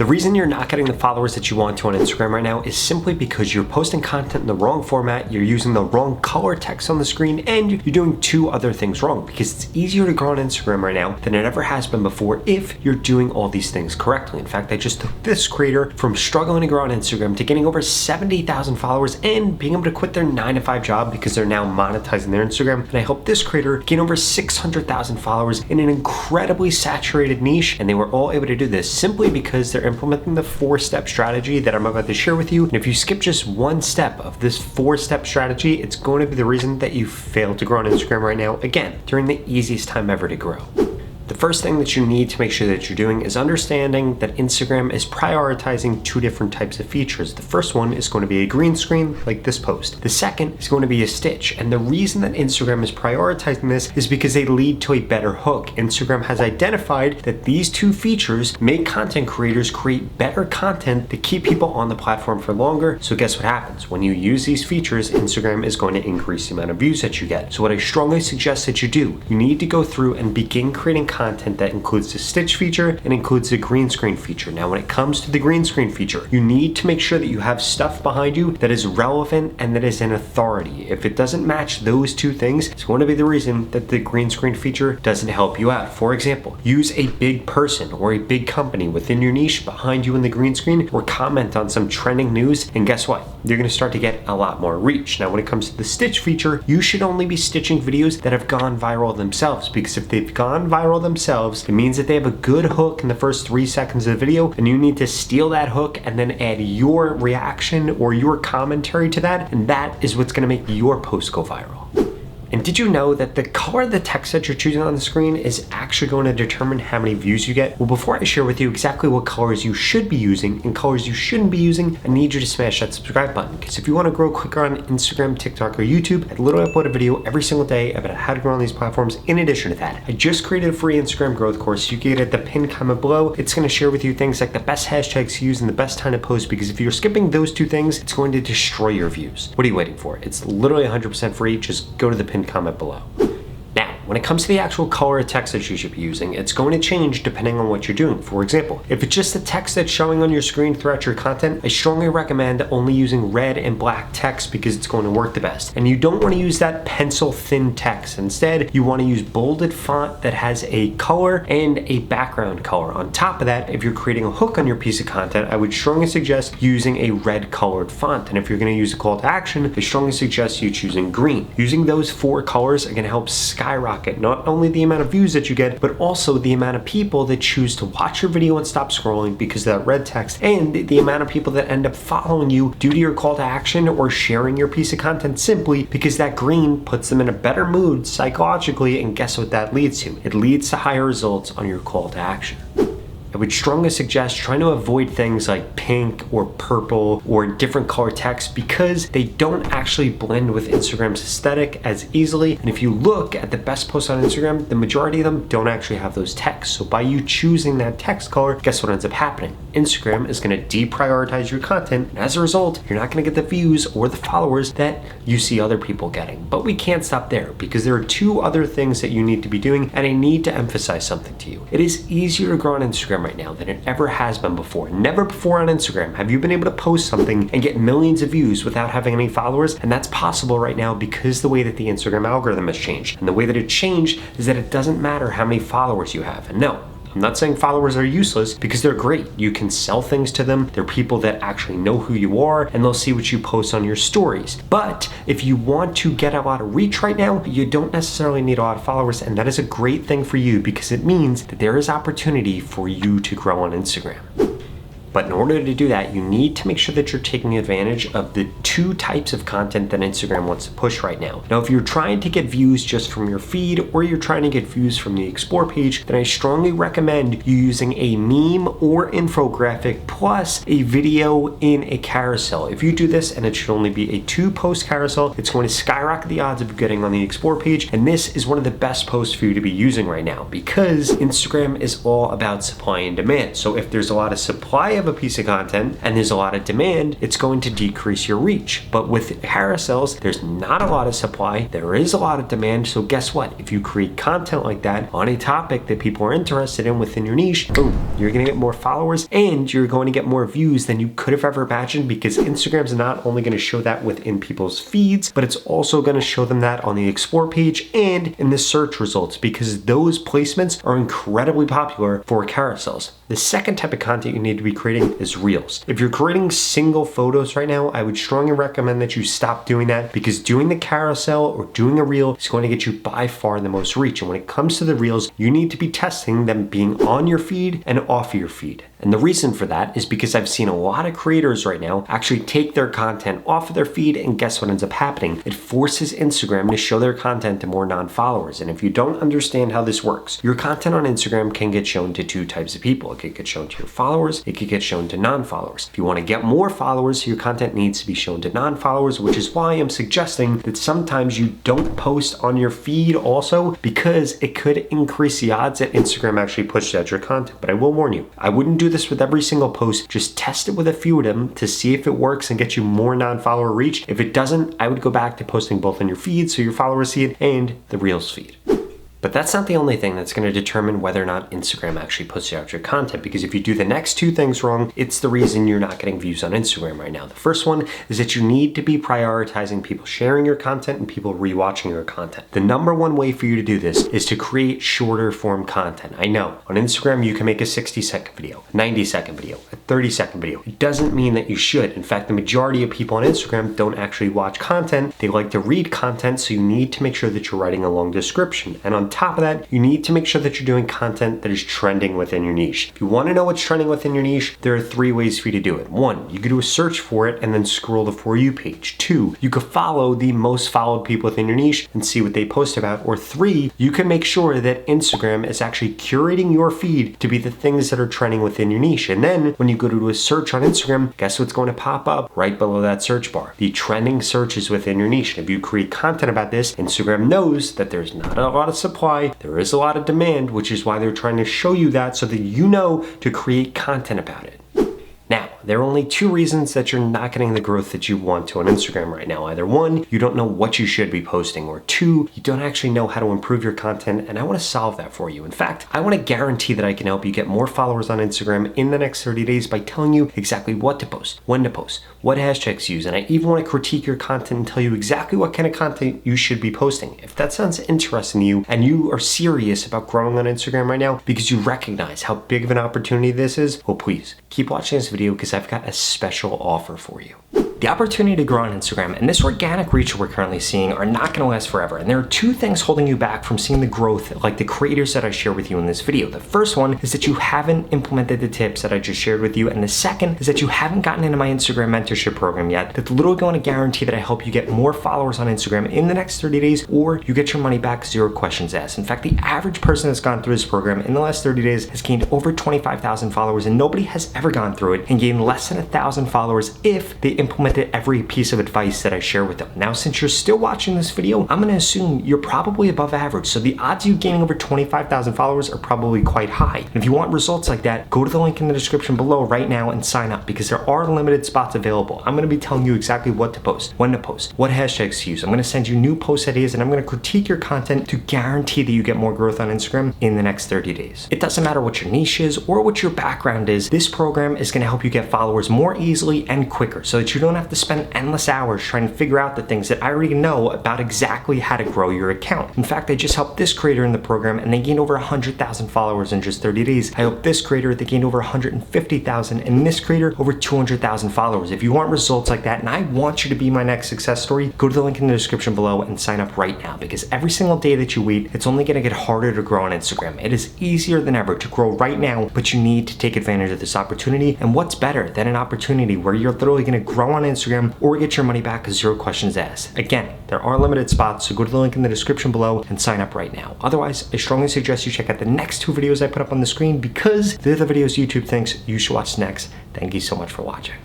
The reason you're not getting the followers that you want to on Instagram right now is simply because you're posting content in the wrong format, you're using the wrong color text on the screen, and you're doing two other things wrong, because it's easier to grow on Instagram right now than it ever has been before if you're doing all these things correctly. In fact, I just took this creator from struggling to grow on Instagram to getting over 70,000 followers and being able to quit their 9-to-5 job because they're now monetizing their Instagram. And I helped this creator gain over 600,000 followers in an incredibly saturated niche, and they were all able to do this simply because they're implementing the 4-step strategy that I'm about to share with you. And if you skip just one step of this 4-step strategy, it's going to be the reason that you failed to grow on Instagram right now, again, during the easiest time ever to grow. The first thing that you need to make sure that you're doing is understanding that Instagram is prioritizing two different types of features. The first one is going to be a green screen, like this post. The second is going to be a stitch. And the reason that Instagram is prioritizing this is because they lead to a better hook. Instagram has identified that these two features make content creators create better content to keep people on the platform for longer. So guess what happens? When you use these features, Instagram is going to increase the amount of views that you get. So what I strongly suggest that you do, you need to go through and begin creating content that includes the stitch feature and includes the green screen feature. Now, when it comes to the green screen feature, you need to make sure that you have stuff behind you that is relevant and that is an authority. If it doesn't match those two things, it's going to be the reason that the green screen feature doesn't help you out. For example, use a big person or a big company within your niche behind you in the green screen, or comment on some trending news, and guess what? You're going to start to get a lot more reach. Now, when it comes to the stitch feature, you should only be stitching videos that have gone viral themselves, because if they've gone viral themselves, it means that they have a good hook in the first 3 seconds of the video, and you need to steal that hook and then add your reaction or your commentary to that, and that is what's going to make your post go viral. And did you know that the color of the text that you're choosing on the screen is actually going to determine how many views you get? Well, before I share with you exactly what colors you should be using and colors you shouldn't be using, I need you to smash that subscribe button, because if you want to grow quicker on Instagram, TikTok, or YouTube, I literally upload a video every single day about how to grow on these platforms. In addition to that, I just created a free Instagram growth course. You can get it at the pinned comment below. It's going to share with you things like the best hashtags to use and the best time to post, because if you're skipping those two things, it's going to destroy your views. What are you waiting for? It's literally 100% free. Just go to the pinned comment below. Now, when it comes to the actual color of text that you should be using, it's going to change depending on what you're doing. For example, if it's just the text that's showing on your screen throughout your content, I strongly recommend only using red and black text, because it's going to work the best. And you don't want to use that pencil thin text. Instead, you want to use bolded font that has a color and a background color. On top of that, if you're creating a hook on your piece of content, I would strongly suggest using a red colored font. And if you're going to use a call to action, I strongly suggest you choosing green. Using those 4 colors are going to help skyrocket not only the amount of views that you get, but also the amount of people that choose to watch your video and stop scrolling because of that red text, and the amount of people that end up following you due to your call to action or sharing your piece of content simply because that green puts them in a better mood psychologically. And guess what that leads to? It leads to higher results on your call to action. I would strongly suggest trying to avoid things like pink or purple or different color text, because they don't actually blend with Instagram's aesthetic as easily. And if you look at the best posts on Instagram, the majority of them don't actually have those texts. So by you choosing that text color, guess what ends up happening? Instagram is going to deprioritize your content, and as a result, you're not going to get the views or the followers that you see other people getting. But we can't stop there, because there are 2 other things that you need to be doing, and I need to emphasize something to you. It is easier to grow on Instagram right now than it ever has been before. Never before on Instagram have you been able to post something and get millions of views without having any followers, and that's possible right now because the way that the Instagram algorithm has changed. And the way that it changed is that it doesn't matter how many followers you have. And no, I'm not saying followers are useless, because they're great. You can sell things to them. They're people that actually know who you are, and they'll see what you post on your stories. But if you want to get a lot of reach right now, you don't necessarily need a lot of followers, and that is a great thing for you, because it means that there is opportunity for you to grow on Instagram. But in order to do that, you need to make sure that you're taking advantage of the 2 types of content that Instagram wants to push right now. Now, if you're trying to get views just from your feed, or you're trying to get views from the Explore page, then I strongly recommend you using a meme or infographic plus a video in a carousel. If you do this, and it should only be a 2-post carousel, it's going to skyrocket the odds of you getting on the Explore page. And this is one of the best posts for you to be using right now, because Instagram is all about supply and demand. So if there's a lot of supply have a piece of content and there's a lot of demand, it's going to decrease your reach. But with carousels, there's not a lot of supply, there is a lot of demand. So guess what? If you create content like that on a topic that people are interested in within your niche, boom, you're gonna get more followers and you're going to get more views than you could have ever imagined, because Instagram's not only gonna show that within people's feeds, but it's also gonna show them that on the explore page and in the search results, because those placements are incredibly popular for carousels. The second type of content you need to be creating is reels. If you're creating single photos right now, I would strongly recommend that you stop doing that, because doing the carousel or doing a reel is going to get you by far the most reach. And when it comes to the reels, you need to be testing them being on your feed and off your feed. And the reason for that is because I've seen a lot of creators right now actually take their content off of their feed, and guess what ends up happening? It forces Instagram to show their content to more non-followers. And if you don't understand how this works, your content on Instagram can get shown to two types of people. It could get shown to your followers, it could get shown to non-followers. If you want to get more followers, your content needs to be shown to non-followers, which is why I'm suggesting that sometimes you don't post on your feed also, because it could increase the odds that Instagram actually pushes out your content. But I will warn you, I wouldn't do this with every single post. Just test it with a few of them to see if it works and get you more non-follower reach. If it doesn't, I would go back to posting both on your feed so your followers see it and the Reels feed. But that's not the only thing that's going to determine whether or not Instagram actually puts out your content, because if you do the next two things wrong, it's the reason you're not getting views on Instagram right now. The first one is that you need to be prioritizing people sharing your content and people rewatching your content. The number one way for you to do this is to create shorter form content. I know on Instagram you can make a 60-second video, a 90-second video, a 30-second video. It doesn't mean that you should. In fact, the majority of people on Instagram don't actually watch content. They like to read content, so you need to make sure that you're writing a long description. And on top of that, you need to make sure that you're doing content that is trending within your niche. If you want to know what's trending within your niche, there are three ways for you to do it. One, you could do a search for it and then scroll the For You page. Two, you could follow the most followed people within your niche and see what they post about. Or three, you can make sure that Instagram is actually curating your feed to be the things that are trending within your niche. And then when you go to do a search on Instagram, guess what's going to pop up right below that search bar? The trending searches within your niche. And if you create content about this, Instagram knows that there's not a lot of supply, there is a lot of demand, which is why they're trying to show you that so that you know to create content about it. Now, there are only two reasons that you're not getting the growth that you want to on Instagram right now. Either one, you don't know what you should be posting, or two, you don't actually know how to improve your content, and I want to solve that for you. In fact, I want to guarantee that I can help you get more followers on Instagram in the next 30 days by telling you exactly what to post, when to post, what hashtags to use, and I even want to critique your content and tell you exactly what kind of content you should be posting. If that sounds interesting to you and you are serious about growing on Instagram right now because you recognize how big of an opportunity this is, well, please keep watching this video, because I've got a special offer for you. The opportunity to grow on Instagram and this organic reach we're currently seeing are not going to last forever. And there are two things holding you back from seeing the growth like the creators that I share with you in this video. The first one is that you haven't implemented the tips that I just shared with you. And the second is that you haven't gotten into my Instagram mentorship program yet. That's literally going to guarantee that I help you get more followers on Instagram in the next 30 days, or you get your money back, 0 questions asked. In fact, the average person that's gone through this program in the last 30 days has gained over 25,000 followers, and nobody has ever gone through it and gained less than 1,000 followers if they implemented every piece of advice that I share with them. Now, since you're still watching this video, I'm gonna assume you're probably above average. So the odds of you gaining over 25,000 followers are probably quite high. And if you want results like that, go to the link in the description below right now and sign up, because there are limited spots available. I'm gonna be telling you exactly what to post, when to post, what hashtags to use. I'm gonna send you new post ideas, and I'm gonna critique your content to guarantee that you get more growth on Instagram in the next 30 days. It doesn't matter what your niche is or what your background is. This program is gonna help you get followers more easily and quicker, so that you don't have to spend endless hours trying to figure out the things that I already know about exactly how to grow your account. In fact, I just helped this creator in the program and they gained over 100,000 followers in just 30 days. I helped this creator, they gained over 150,000, and this creator over 200,000 followers. If you want results like that and I want you to be my next success story, go to the link in the description below and sign up right now, because every single day that you wait, it's only gonna get harder to grow on Instagram. It is easier than ever to grow right now, but you need to take advantage of this opportunity. And what's better than an opportunity where you're literally gonna grow on Instagram or get your money back with 0 questions asked? Again, there are limited spots, so go to the link in the description below and sign up right now. Otherwise, I strongly suggest you check out the next 2 videos I put up on the screen, because they're the videos YouTube thinks you should watch next. Thank you so much for watching.